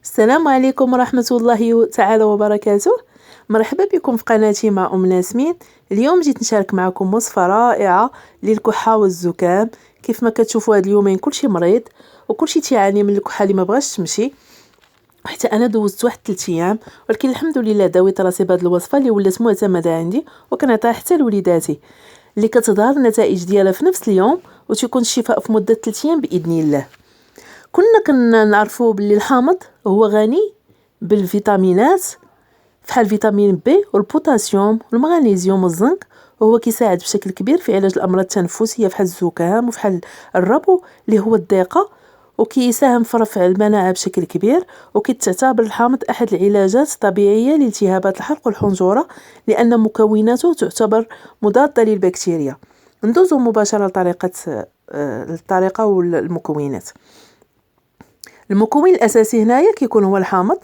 السلام عليكم ورحمة الله تعالى وبركاته. مرحبا بكم في قناتي مع ناسمين. اليوم جيت نشارك معكم وصفة رائعة للكحة والزكام. كيف ما كتشوفوا هاد اليومين كلشي مريض وكلشي تيعاني من الكحة اللي ما بغاش تمشي. حتى انا دوزت واحد 3 ايام، ولكن الحمد لله داويت راسي بهاد الوصفة اللي ولات معتمدة عندي وكنعطيها حتى لوليداتي، اللي كتظهر النتائج ديالها في نفس اليوم وتيكون الشفاء في مدة 3 ايام باذن الله. كنا نعرفوا باللي الحامض هو غني بالفيتامينات بحال فيتامين بي والبوتاسيوم والمغنيسيوم والزنك، وهو كيساعد بشكل كبير في علاج الامراض التنفسيه بحال الزكام وبحال الربو اللي هو الضيقه، وكيساهم في رفع المناعه بشكل كبير. وكتعتبر الحامض احد العلاجات الطبيعيه لالتهابات الحلق والحنجره لان مكوناته تعتبر مضاده للبكتيريا. ندوزو مباشره لطريقه الطريقه والمكونات. المكون الاساسي هنايا كيكون هو الحامض.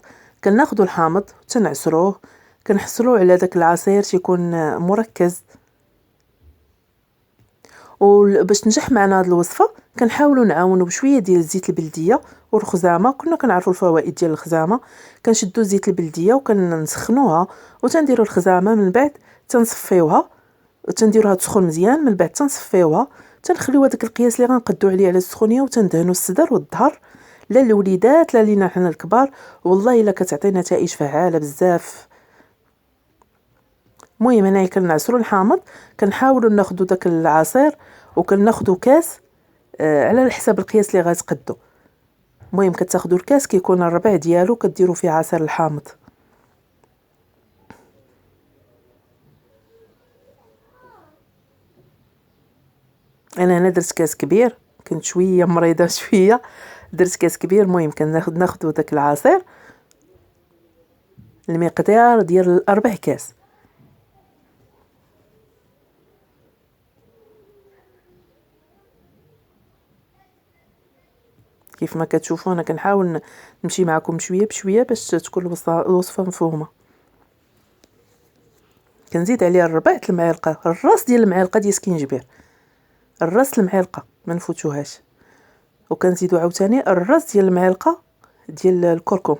كناخذوا الحامض تنعصروه، كنحصلوه على داك العصير تيكون مركز. وباش تنجح معنا هذه الوصفه كنحاولوا نعاونوا بشويه ديال الزيت البلديه والخزامه. كنا كنعرفوا الفوائد ديال الخزامه. كنشدوا الزيت البلديه وكنسخنوها وتنديروا الخزامه، من بعد تنصفيوها وتنديروها تسخن مزيان، من بعد تنصفيوها تنخليوها داك القياس اللي غنقدوا عليه على السخونيه، وتندهنوا الصدر والظهر لا الوليدات لا لينا حنا الكبار. والله الا كتعطي نتائج فعاله بزاف. المهم هنايا كنعصروا الحامض، كنحاولوا ناخذوا داك العصير وكناخذوا كاس على حساب القياس اللي غتقدوا. المهم كتاخذوا الكاس كيكون الربع ديالو كديروا فيه عصير الحامض. انا هنا درت كاس كبير، كنت شويه مريضه شويه، درت كاس كبير. المهم ناخذوا داك العصير المقدار ديال 4 كاس. كيف ما كتشوفوا انا كنحاول نمشي معكم شويه بشويه باش تكون الوصفه مفهومه. كنزيد عليها الربع المعلقه، الراس ديال المعلقه ديال سكينجبير، الراس المعلقه ما نفوتوهاش. وكنزيدوا عاوتاني الراس ديال المعلقه ديال الكركم،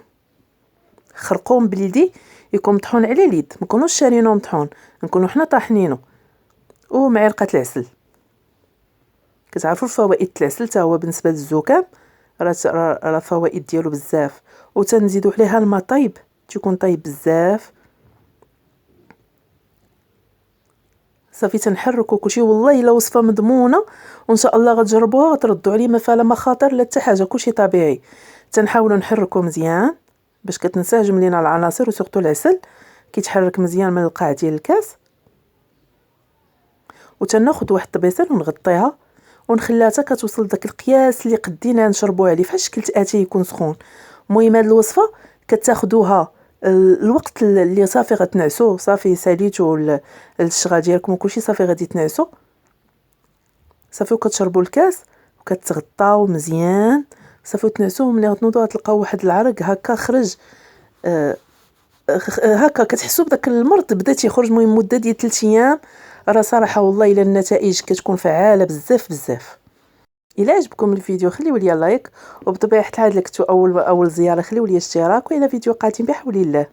خرقوم بليدي يكون مطحون على اليد، ما نكونوش شارينو مطحون، نكونوا حنا طاحنينو. ومعلقه العسل. كتعرفوا الفوائد العسل حتى هو بالنسبه للزكام راه فوائد ديالو بزاف. وتنزيدوا عليها الماء طيب، تيكون طيب بزاف. صافي تنحركوا كلشي. والله الا وصفه مضمونه وان شاء الله غتجربوها غتردوا عليه ما فيها لا مخاطر لا حتى حاجه، كلشي طبيعي. تنحاولوا نحركوا مزيان باش كتنسجم لينا العناصر، وسورتو العسل كيتحرك مزيان من القاع ديال الكاس. وتناخذ واحد الطبيصه ونغطيها ونخليها حتى كتوصل داك القياس اللي قدينا نشربوا عليه بحال شكل اتاي يكون سخون. المهم هاد الوصفه كتاخذوها الوقت اللي صافي غتنعسوا، صافي ساليتوا الشغا ديالكم وكلشي صافي غادي تنعسوا صافي، وكتشربوا الكاس وكتغطاو مزيان صافي تنعسوا. ملي غتنوضوا غتلقاو واحد العرق هكا خرج، هكا كتحسوا بداك المرض بدا تيخرج. المهم مده ديال 3 ايام راه صراحه والله الا النتائج كتكون فعاله بزاف بزاف. الى عجبكم الفيديو خليو لي لايك، وبطبيعه الحال لكتو اول زياره خليو لي اشتراك، والى فيديو قادم بحول الله.